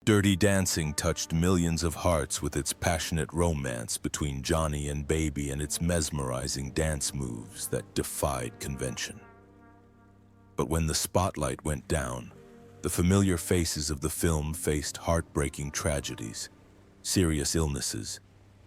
Dirty Dancing touched millions of hearts with its passionate romance between Johnny and Baby and its mesmerizing dance moves that defied convention. But when the spotlight went down, the familiar faces of the film faced heartbreaking tragedies, serious illnesses,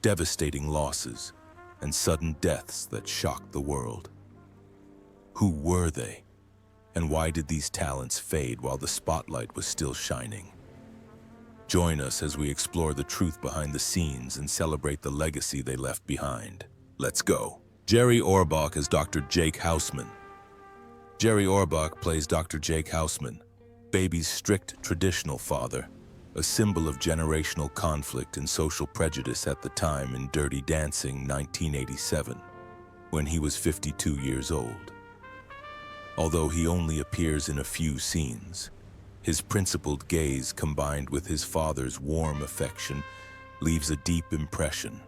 devastating losses, and sudden deaths that shocked the world. Who were they? And why did these talents fade while the spotlight was still shining? Join us as we explore the truth behind the scenes and celebrate the legacy they left behind. Let's go. Jerry Orbach as Dr. Jake Houseman. Jerry Orbach plays Dr. Jake Houseman, Baby's strict traditional father, a symbol of generational conflict and social prejudice at the time in Dirty Dancing 1987, when he was 52 years old. Although he only appears in a few scenes, his principled gaze combined with his father's warm affection leaves a deep impression,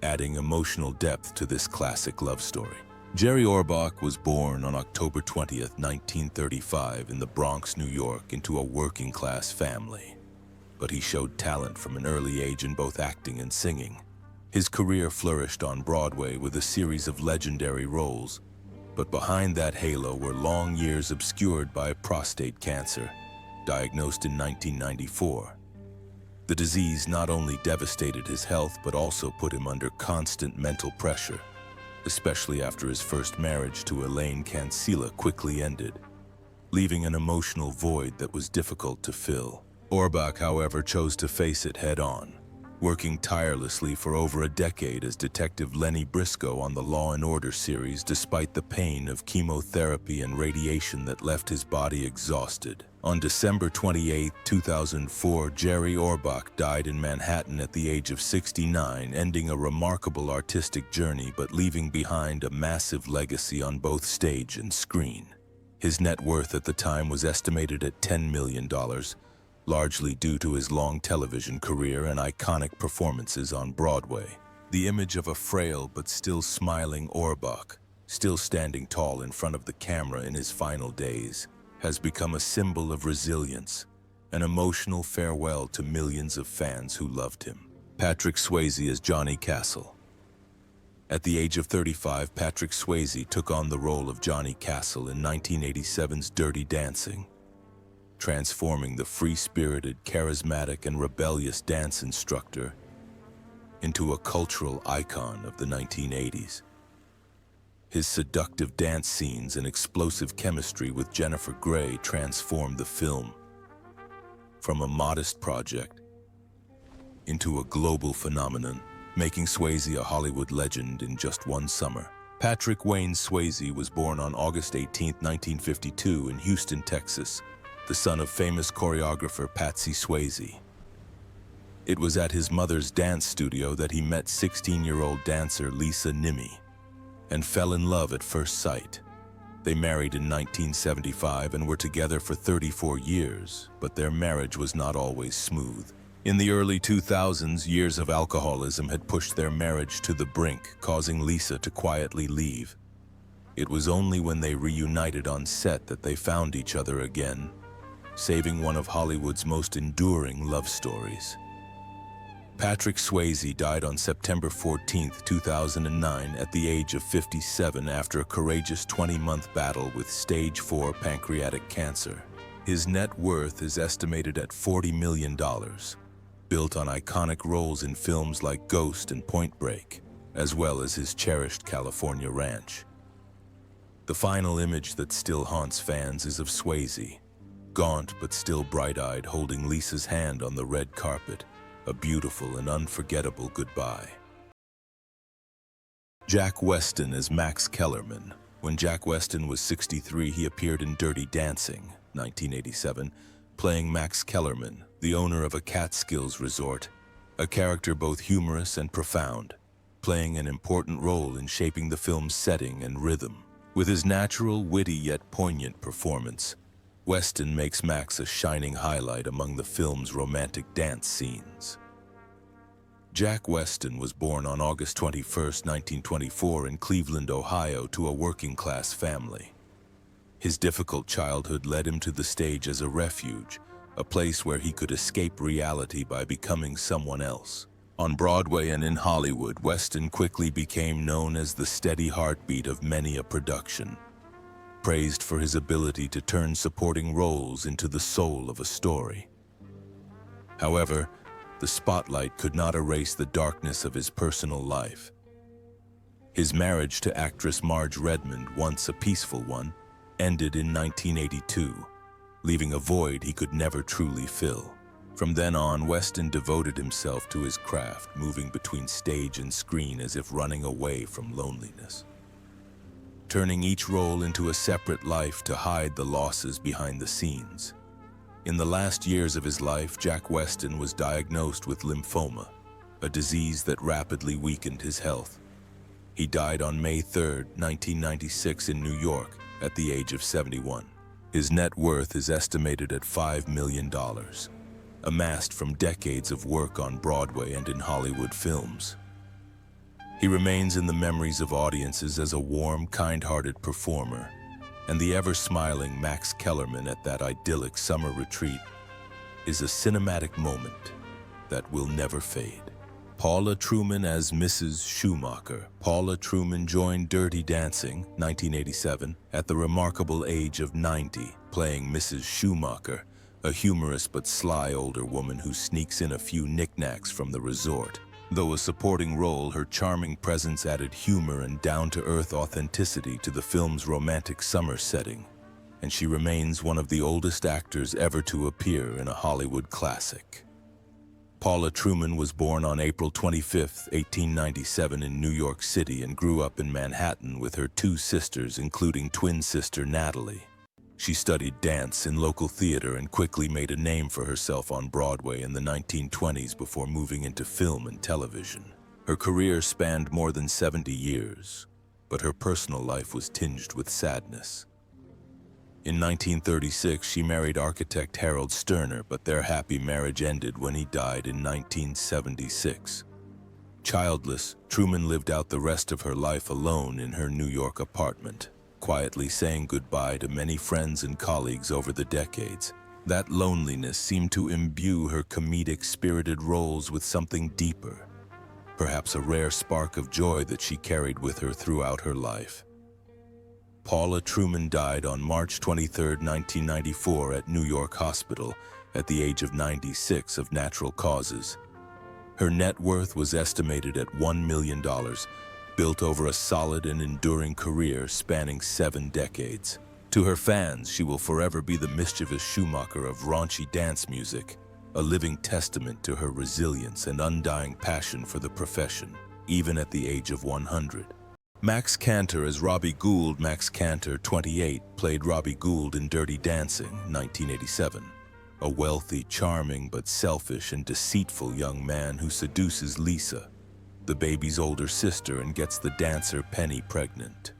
adding emotional depth to this classic love story. Jerry Orbach was born on October 20th, 1935 in the Bronx, New York, into a working-class family. But he showed talent from an early age in both acting and singing. His career flourished on Broadway with a series of legendary roles, but behind that halo were long years obscured by prostate cancer, diagnosed in 1994. The disease not only devastated his health but also put him under constant mental pressure, especially after his first marriage to Elaine Cancela quickly ended, leaving an emotional void that was difficult to fill. Orbach, however, chose to face it head-on, working tirelessly for over a decade as Detective Lenny Briscoe on the Law & Order series despite the pain of chemotherapy and radiation that left his body exhausted. On December 28, 2004, Jerry Orbach died in Manhattan at the age of 69, ending a remarkable artistic journey but leaving behind a massive legacy on both stage and screen. His net worth at the time was estimated at $10 million, largely due to his long television career and iconic performances on Broadway. The image of a frail but still smiling Orbach, still standing tall in front of the camera in his final days, has become a symbol of resilience, an emotional farewell to millions of fans who loved him. Patrick Swayze as Johnny Castle. At the age of 35, Patrick Swayze took on the role of Johnny Castle in 1987's Dirty Dancing, transforming the free-spirited, charismatic, and rebellious dance instructor into a cultural icon of the 1980s. His seductive dance scenes and explosive chemistry with Jennifer Grey transformed the film from a modest project into a global phenomenon, making Swayze a Hollywood legend in just one summer. Patrick Wayne Swayze was born on August 18, 1952 in Houston, Texas, the son of famous choreographer Patsy Swayze. It was at his mother's dance studio that he met 16-year-old dancer Lisa Niemi and fell in love at first sight. They married in 1975 and were together for 34 years, but their marriage was not always smooth. In the early 2000s, years of alcoholism had pushed their marriage to the brink, causing Lisa to quietly leave. It was only when they reunited on set that they found each other again, saving one of Hollywood's most enduring love stories. Patrick Swayze died on September 14, 2009 at the age of 57 after a courageous 20-month battle with stage 4 pancreatic cancer. His net worth is estimated at $40 million, built on iconic roles in films like Ghost and Point Break, as well as his cherished California ranch. The final image that still haunts fans is of Swayze, gaunt but still bright-eyed, holding Lisa's hand on the red carpet, a beautiful and unforgettable goodbye. Jack Weston as Max Kellerman. When Jack Weston was 63, he appeared in Dirty Dancing, 1987, playing Max Kellerman, the owner of a Catskills resort, a character both humorous and profound, playing an important role in shaping the film's setting and rhythm. With his natural, witty yet poignant performance, Weston makes Max a shining highlight among the film's romantic dance scenes. Jack Weston was born on August 21, 1924 in Cleveland, Ohio, to a working-class family. His difficult childhood led him to the stage as a refuge, a place where he could escape reality by becoming someone else. On Broadway and in Hollywood, Weston quickly became known as the steady heartbeat of many a production, praised for his ability to turn supporting roles into the soul of a story. However, the spotlight could not erase the darkness of his personal life. His marriage to actress Marge Redmond, once a peaceful one, ended in 1982, leaving a void he could never truly fill. From then on, Weston devoted himself to his craft, moving between stage and screen as if running away from loneliness, turning each role into a separate life to hide the losses behind the scenes. In the last years of his life, Jack Weston was diagnosed with lymphoma, a disease that rapidly weakened his health. He died on May 3, 1996 in New York at the age of 71. His net worth is estimated at $5 million. Amassed from decades of work on Broadway and in Hollywood films. He remains in the memories of audiences as a warm, kind-hearted performer, and the ever-smiling Max Kellerman at that idyllic summer retreat is a cinematic moment that will never fade. Paula Truman as Mrs. Schumacher. Paula Truman joined Dirty Dancing, 1987, at the remarkable age of 90, playing Mrs. Schumacher, a humorous but sly older woman who sneaks in a few knickknacks from the resort. Though a supporting role, her charming presence added humor and down-to-earth authenticity to the film's romantic summer setting, and she remains one of the oldest actors ever to appear in a Hollywood classic. Paula Truman was born on April 25, 1897 in New York City and grew up in Manhattan with her two sisters, including twin sister Natalie. She studied dance in local theater and quickly made a name for herself on Broadway in the 1920s before moving into film and television. Her career spanned more than 70 years, but her personal life was tinged with sadness. In 1936, she married architect Harold Sterner, but their happy marriage ended when he died in 1976. Childless, Truman lived out the rest of her life alone in her New York apartment, quietly saying goodbye to many friends and colleagues over the decades. That loneliness seemed to imbue her comedic, spirited roles with something deeper, perhaps a rare spark of joy that she carried with her throughout her life. Paula Truman died on March 23, 1994 at New York Hospital at the age of 96 of natural causes. Her net worth was estimated at $1 million, built over a solid and enduring career spanning 7 decades. To her fans, she will forever be the mischievous Schumacher of raunchy dance music, a living testament to her resilience and undying passion for the profession, even at the age of 100. Max Cantor as Robbie Gould. Max Cantor, 28, played Robbie Gould in Dirty Dancing, 1987. A wealthy, charming, but selfish and deceitful young man who seduces Lisa, the baby's older sister, and gets the dancer Penny pregnant.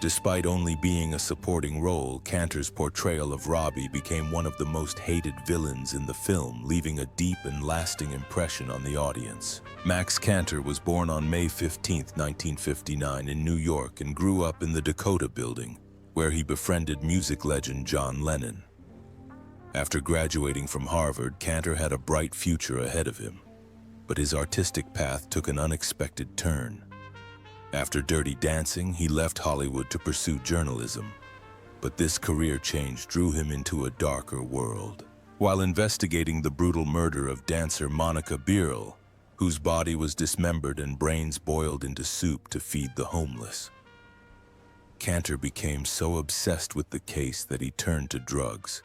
Despite only being a supporting role, Cantor's portrayal of Robbie became one of the most hated villains in the film, leaving a deep and lasting impression on the audience. Max Cantor was born on May 15, 1959 in New York and grew up in the Dakota Building, where he befriended music legend John Lennon. After graduating from Harvard, Cantor had a bright future ahead of him, but his artistic path took an unexpected turn. After Dirty Dancing, he left Hollywood to pursue journalism, but this career change drew him into a darker world. While investigating the brutal murder of dancer Monica Beerle, whose body was dismembered and brains boiled into soup to feed the homeless, Cantor became so obsessed with the case that he turned to drugs.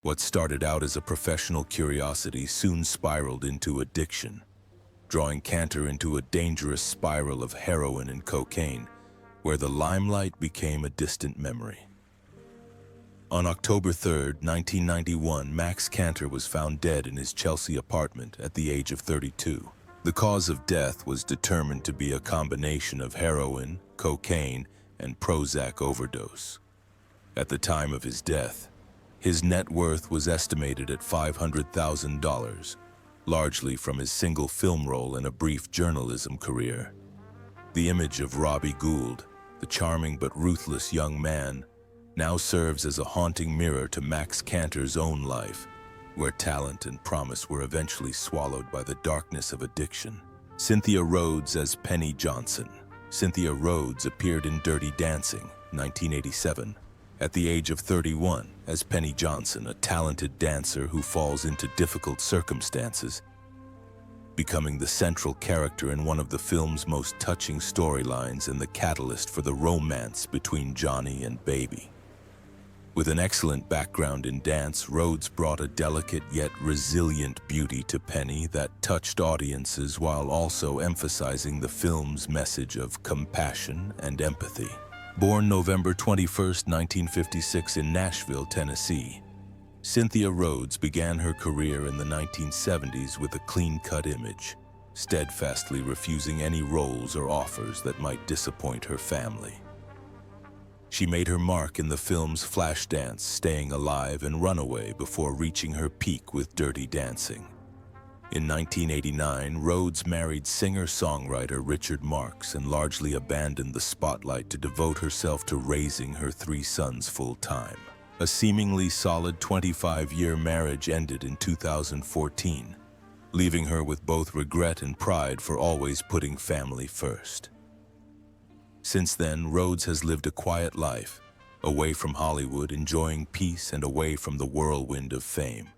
What started out as a professional curiosity soon spiraled into addiction, drawing Cantor into a dangerous spiral of heroin and cocaine, where the limelight became a distant memory. On October 3, 1991, Max Cantor was found dead in his Chelsea apartment at the age of 32. The cause of death was determined to be a combination of heroin, cocaine, and Prozac overdose. At the time of his death, his net worth was estimated at $500,000, largely from his single film role and a brief journalism career. The image of Robbie Gould, the charming but ruthless young man, now serves as a haunting mirror to Max Cantor's own life, where talent and promise were eventually swallowed by the darkness of addiction. Cynthia Rhodes as Penny Johnson. Cynthia Rhodes appeared in Dirty Dancing, 1987, at the age of 31 as Penny Johnson, a talented dancer who falls into difficult circumstances, becoming the central character in one of the film's most touching storylines and the catalyst for the romance between Johnny and Baby. With an excellent background in dance, Rhodes brought a delicate yet resilient beauty to Penny that touched audiences while also emphasizing the film's message of compassion and empathy. Born November 21, 1956 in Nashville, Tennessee, Cynthia Rhodes began her career in the 1970s with a clean-cut image, steadfastly refusing any roles or offers that might disappoint her family. She made her mark in the films Flashdance, Staying Alive, and Runaway before reaching her peak with Dirty Dancing. In 1989, Rhodes married singer-songwriter Richard Marx and largely abandoned the spotlight to devote herself to raising her 3 sons full-time. A seemingly solid 25-year marriage ended in 2014, leaving her with both regret and pride for always putting family first. Since then, Rhodes has lived a quiet life, away from Hollywood, enjoying peace and away from the whirlwind of fame.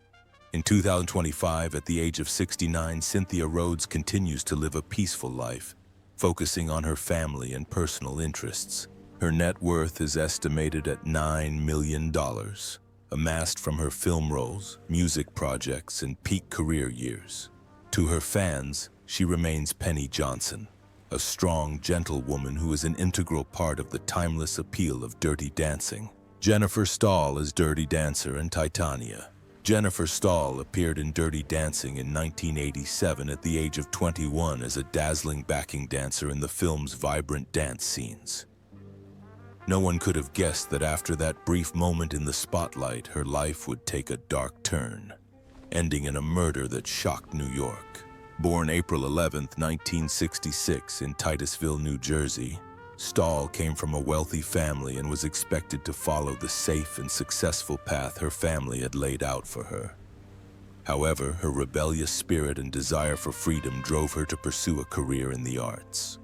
In 2025, at the age of 69, Cynthia Rhodes continues to live a peaceful life, focusing on her family and personal interests. Her net worth is estimated at $9 million, amassed from her film roles, music projects, and peak career years. To her fans, she remains Penny Johnson, a strong, gentle woman who is an integral part of the timeless appeal of Dirty Dancing. Jennifer Stahl as Dirty Dancer and Titania. Jennifer Stahl appeared in Dirty Dancing in 1987 at the age of 21 as a dazzling backing dancer in the film's vibrant dance scenes. No one could have guessed that after that brief moment in the spotlight, her life would take a dark turn, ending in a murder that shocked New York. Born April 11, 1966 in Titusville, New Jersey, Stahl came from a wealthy family and was expected to follow the safe and successful path her family had laid out for her. However, her rebellious spirit and desire for freedom drove her to pursue a career in the arts.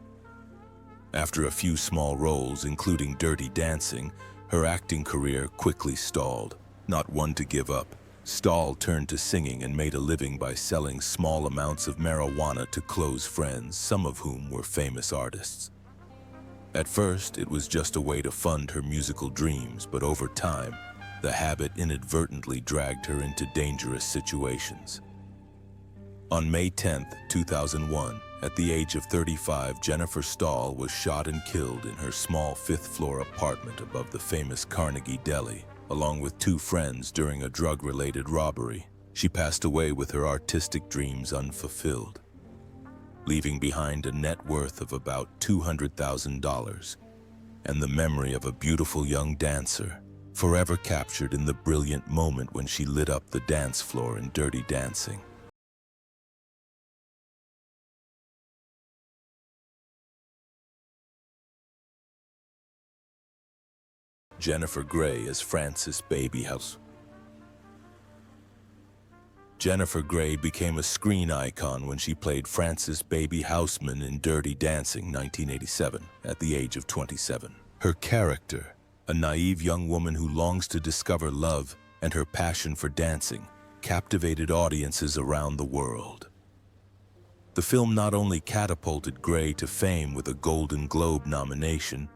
After a few small roles, including Dirty Dancing, her acting career quickly stalled. Not one to give up, Stahl turned to singing and made a living by selling small amounts of marijuana to close friends, some of whom were famous artists. At first, it was just a way to fund her musical dreams, but over time, the habit inadvertently dragged her into dangerous situations. On May 10, 2001, at the age of 35, Jennifer Stahl was shot and killed in her small 5th-floor apartment above the famous Carnegie Deli, along with 2 friends during a drug-related robbery. She passed away with her artistic dreams unfulfilled, leaving behind a net worth of about $200,000 and the memory of a beautiful young dancer, forever captured in the brilliant moment when she lit up the dance floor in Dirty Dancing. Jennifer Grey as Frances Baby House. Jennifer Grey became a screen icon when she played Frances Baby Houseman in Dirty Dancing 1987 at the age of 27. Her character, a naive young woman who longs to discover love and her passion for dancing, captivated audiences around the world. The film not only catapulted Grey to fame with a Golden Globe nomination,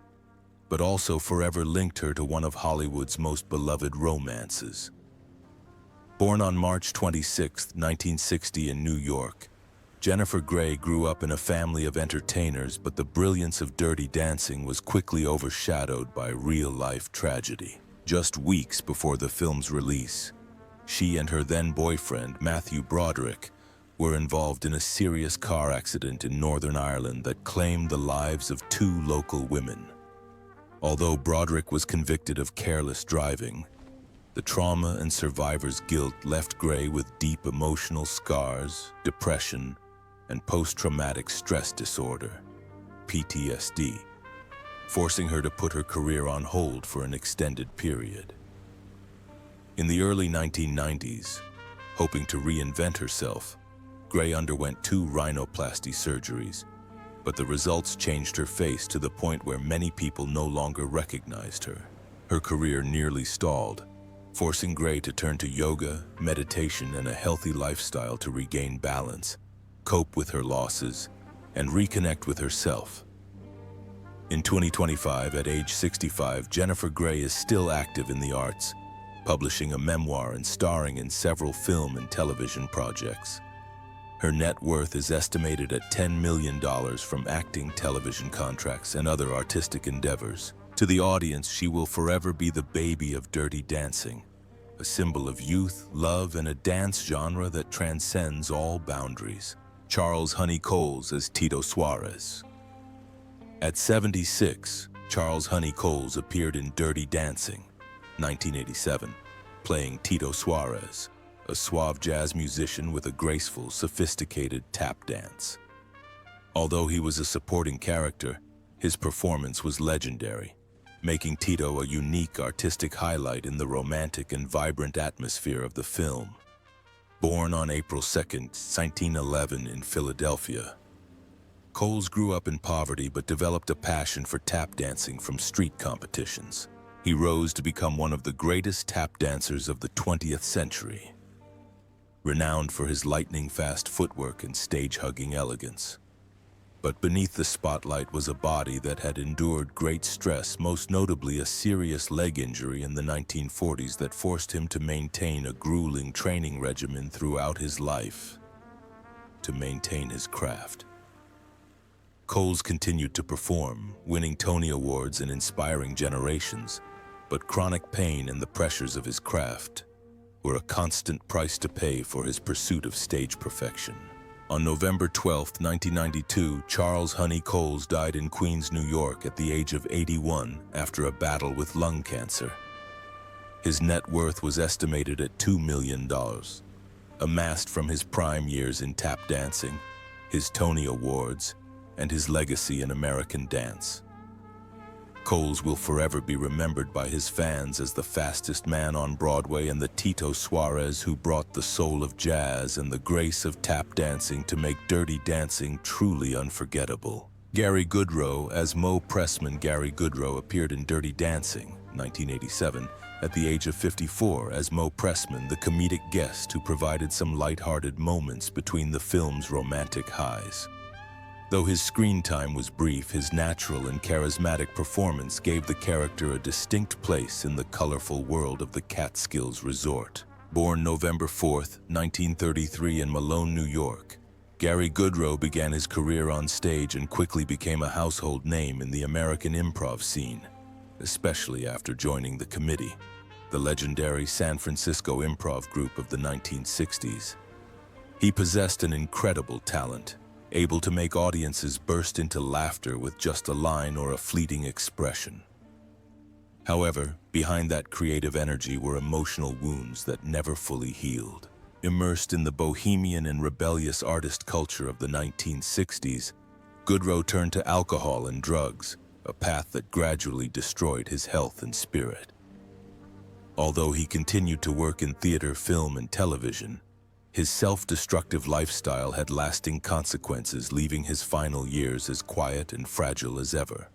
but also forever linked her to one of Hollywood's most beloved romances. Born on March 26, 1960 in New York, Jennifer Grey grew up in a family of entertainers, but the brilliance of Dirty Dancing was quickly overshadowed by real-life tragedy. Just weeks before the film's release, she and her then-boyfriend, Matthew Broderick, were involved in a serious car accident in Northern Ireland that claimed the lives of 2 local women. Although Broderick was convicted of careless driving, the trauma and survivor's guilt left Grey with deep emotional scars, depression, and post-traumatic stress disorder, PTSD. forcing her to put her career on hold for an extended period. In the early 1990s, hoping to reinvent herself, Gray underwent 2 rhinoplasty surgeries, but the results changed her face to the point where many people no longer recognized her. Her career nearly stalled, forcing Gray to turn to yoga, meditation, and a healthy lifestyle to regain balance, cope with her losses, and reconnect with herself. In 2025, at age 65, Jennifer Gray is still active in the arts, publishing a memoir and starring in several film and television projects. Her net worth is estimated at $10 million from acting, television contracts, and other artistic endeavors. To the audience, she will forever be the baby of Dirty Dancing, a symbol of youth, love, and a dance genre that transcends all boundaries. Charles "Honey" Coles as Tito Suarez. At 76, Charles "Honey" Coles appeared in Dirty Dancing, 1987, playing Tito Suarez, a suave jazz musician with a graceful, sophisticated tap dance. Although he was a supporting character, his performance was legendary, making Tito a unique artistic highlight in the romantic and vibrant atmosphere of the film. Born on April 2, 1911 in Philadelphia, Coles grew up in poverty but developed a passion for tap dancing from street competitions. He rose to become one of the greatest tap dancers of the 20th century, renowned for his lightning-fast footwork and stage-hugging elegance. But beneath the spotlight was a body that had endured great stress, most notably a serious leg injury in the 1940s that forced him to maintain a grueling training regimen throughout his life to maintain his craft. Coles continued to perform, winning Tony Awards and inspiring generations, but chronic pain and the pressures of his craft were a constant price to pay for his pursuit of stage perfection. On November 12, 1992, Charles "Honey" Coles died in Queens, New York at the age of 81 after a battle with lung cancer. His net worth was estimated at $2 million, amassed from his prime years in tap dancing, his Tony Awards, and his legacy in American dance. Coles will forever be remembered by his fans as the fastest man on Broadway and the Tito Suarez who brought the soul of jazz and the grace of tap dancing to make Dirty Dancing truly unforgettable. Gary Goodrow as Mo Pressman. Gary Goodrow appeared in Dirty Dancing, 1987, at the age of 54 as Mo Pressman, the comedic guest who provided some lighthearted moments between the film's romantic highs. Though his screen time was brief, his natural and charismatic performance gave the character a distinct place in the colorful world of the Catskills Resort. Born November 4, 1933 in Malone, New York, Gary Goodrow began his career on stage and quickly became a household name in the American improv scene, especially after joining the Committee, the legendary San Francisco improv group of the 1960s. He possessed an incredible talent, able to make audiences burst into laughter with just a line or a fleeting expression. However, behind that creative energy were emotional wounds that never fully healed. Immersed in the bohemian and rebellious artist culture of the 1960s, Goodrow turned to alcohol and drugs, a path that gradually destroyed his health and spirit. Although he continued to work in theater, film, and television, his self-destructive lifestyle had lasting consequences, leaving his final years as quiet and fragile as ever.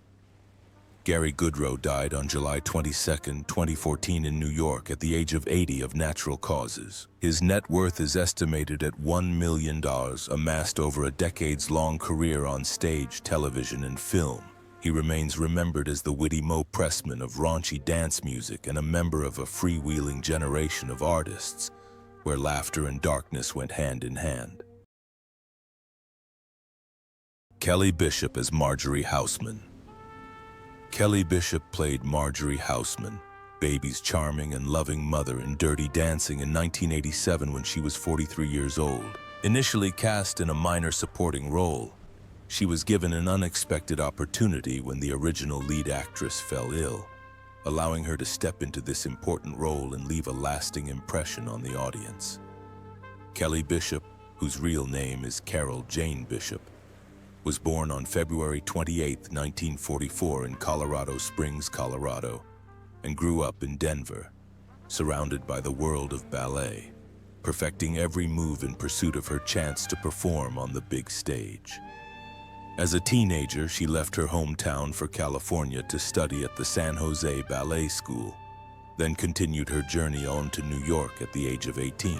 Gary Goodrow died on July 22, 2014 in New York at the age of 80 of natural causes. His net worth is estimated at $1 million, amassed over a decades-long career on stage, television, and film. He remains remembered as the witty Mo Pressman of raunchy dance music and a member of a freewheeling generation of artists, where laughter and darkness went hand in hand. Kelly Bishop as Marjorie Houseman. Kelly Bishop played Marjorie Houseman, Baby's charming and loving mother in Dirty Dancing in 1987 when she was 43 years old. Initially cast in a minor supporting role, she was given an unexpected opportunity when the original lead actress fell ill, allowing her to step into this important role and leave a lasting impression on the audience. Kelly Bishop, whose real name is Carol Jane Bishop, was born on February 28, 1944 in Colorado Springs, Colorado, and grew up in Denver, surrounded by the world of ballet, perfecting every move in pursuit of her chance to perform on the big stage. As a teenager, she left her hometown for California to study at the San Jose Ballet School, then continued her journey on to New York at the age of 18.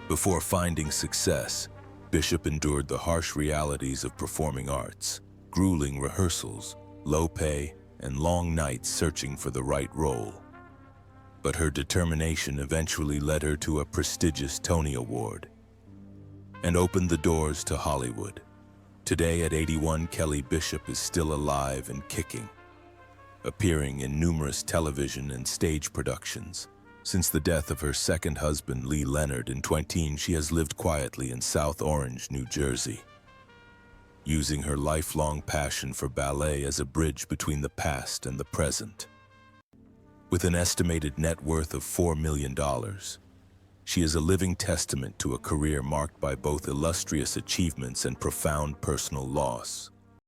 Before finding success, Bishop endured the harsh realities of performing arts, grueling rehearsals, low pay, and long nights searching for the right role. But her determination eventually led her to a prestigious Tony Award and opened the doors to Hollywood. Today at 81, Kelly Bishop is still alive and kicking, appearing in numerous television and stage productions. Since the death of her second husband, Lee Leonard, in 2010, she has lived quietly in South Orange, New Jersey, using her lifelong passion for ballet as a bridge between the past and the present. With an estimated net worth of $4 million, she is a living testament to a career marked by both illustrious achievements and profound personal loss.